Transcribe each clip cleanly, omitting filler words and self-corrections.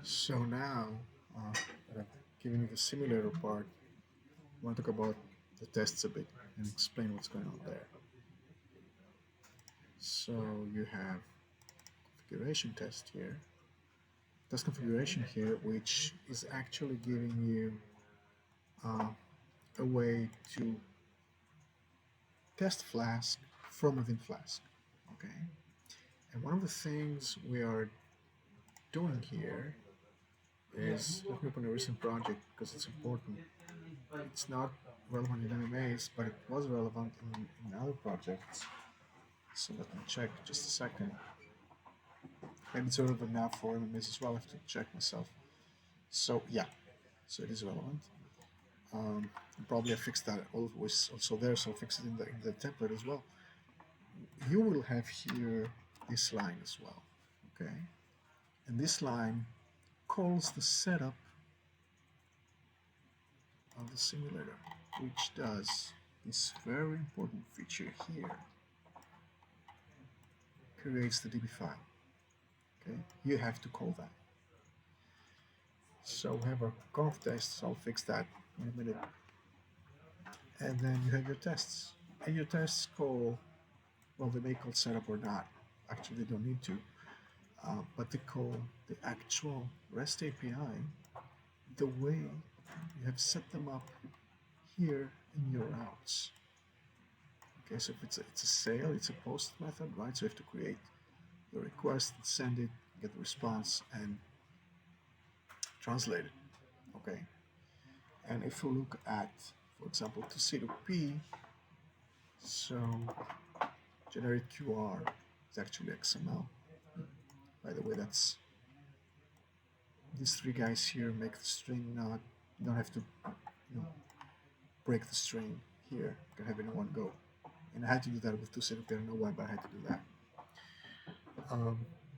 So now that I've given you the simulator part, I want to talk about the tests a bit and explain what's going on there. So you have configuration test here. Test configuration here, which is actually giving you uh, a way to test Flask from within Flask. Okay, and one of the things we are doing here is let me open a recent project because it's important. It's not relevant in MMAs, but it was relevant in other projects. So let me check just a second. Maybe it's relevant now for MMAs as well. I have to check myself. So yeah, so it is relevant. Probably I fixed that always also there, so I'll fix it in the template as well. You will have here this line as well, okay? And this line calls the setup of the simulator, which does this very important feature here, creates the DB file. Okay, you have to call that. So we have our conf tests. I'll fix that in a minute. And then you have your tests. And your tests call, well, they may call setup or not. Actually, they don't need to. But they call the actual REST API the way you have set them up here in your routes. Okay, so if it's a sale, it's a post method, right? So you have to create the request, send it, get the response, and translate it. Okay. And if we look at, for example, to C to P, so generate QR is actually XML. By the way, that's these three guys here make the string not, you don't have to break the string here. You can have it in one go. And I had to do that with 2CP. I don't know why, but I had to do that.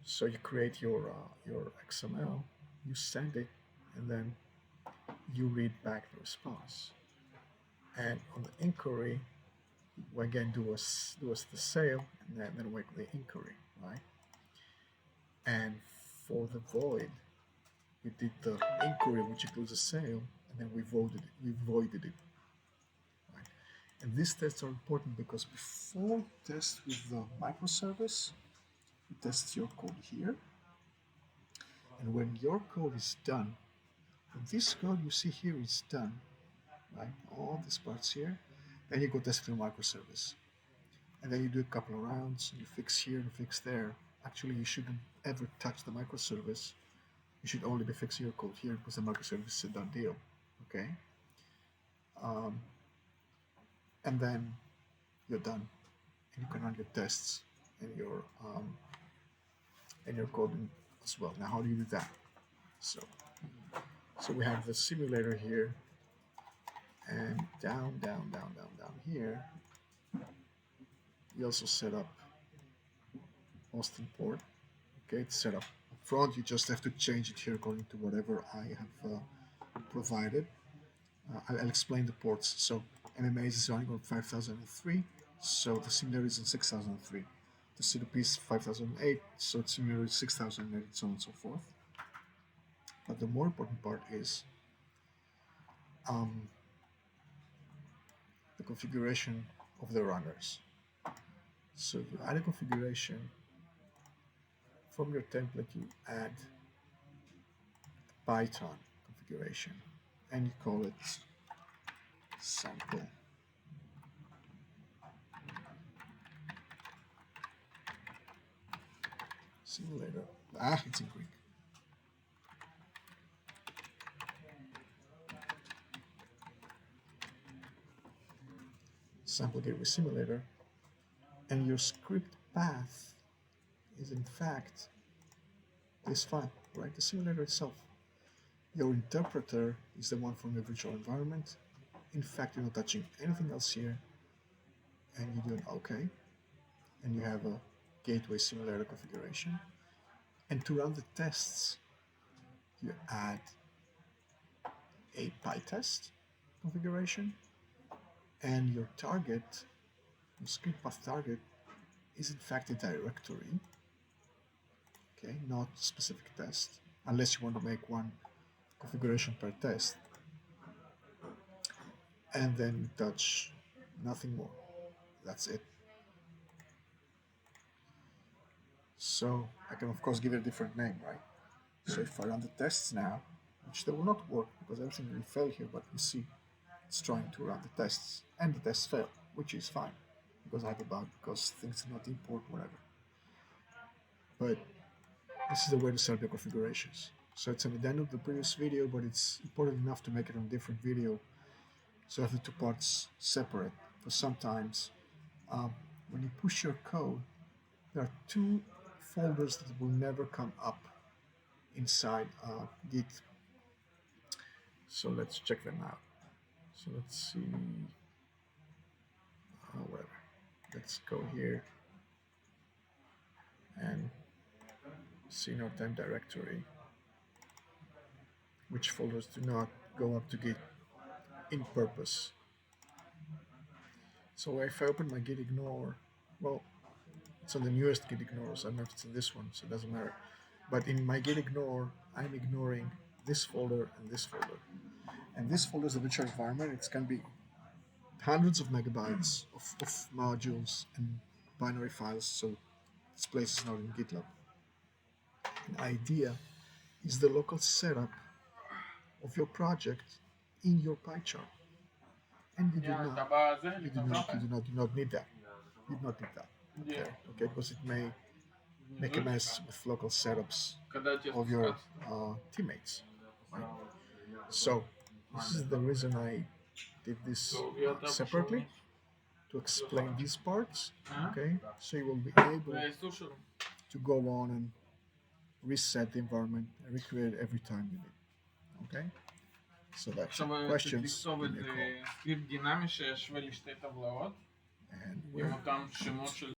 So you create your XML, you send it, and then you read back the response. And on the inquiry, we again do us the sale, and then wait the inquiry, right? And for the void, we did the inquiry, which includes a sale, and then we voided it. Right? And these tests are important because before test with the microservice, you test your code here. And when your code is done, when this code you see here is done, right? All these parts here, then you go test the microservice. And then you do a couple of rounds, you fix here and fix there. Actually, you shouldn't ever touch the microservice. You should only be fixing your code here because the microservice is a done deal. Okay? Um, and then you're done. And you can run your tests and your coding as well. Now, how do you do that? So, so we have the simulator here, and down here, we also set up Austin port. Okay, it's set up up front. You just have to change it here according to whatever I have provided. I'll explain the ports. So MMA is running on 5003, so the simulator is on 6003. The CDP is 5008, so the simulator is 6008, and so on and so forth. But the more important part is um, the configuration of the runners. So you add a configuration from your template. You add a Python configuration, and you call it sample. Simulator. It's in Greek. Sample gateway simulator, and your script path is in fact this file, right? The simulator itself. Your interpreter is the one from your virtual environment. In fact, you're not touching anything else here, and you do an OK, and you have a gateway simulator configuration. And to run the tests, you add a PyTest configuration, and your target, your script path target, is in fact a directory, okay, not a specific test. unless you want to make one configuration per test, and then you touch nothing more. That's it. So I can of course give it a different name, right? So if I run the tests now, which they will not work because everything will fail here, but you see it's trying to run the tests and the tests fail, which is fine because I have a bug because things do not import whatever. But this is the way to set up your configurations. So it's an addendum to the previous video, but it's important enough to make it on a different video. So I have the two parts separate. Because sometimes when you push your code, there are two folders that will never come up inside Git. So let's check them out. So let's see, whatever. Let's go here and see in our temp directory which folders do not go up to Git in purpose. So if I open my git ignore, well, it's on the newest git ignore, so I don't know if it's in this one, so it doesn't matter. But in my git ignore, I'm ignoring this folder and this folder. And this folder is a virtual environment. It's going to be hundreds of megabytes of modules and binary files, so this place is not in GitLab. The idea is the local setup of your project in your PyCharm. And you do not need that. You do not need that. Okay, because it may make a mess with local setups of your teammates. Right? So this is the reason I did this separately, to explain these parts. Okay, so you will be able to go on and reset the environment and recreate it every time you need. Okay, so that's questions. סקריפט דינמי שישווה לשתי טבלאות עם אותם שמות של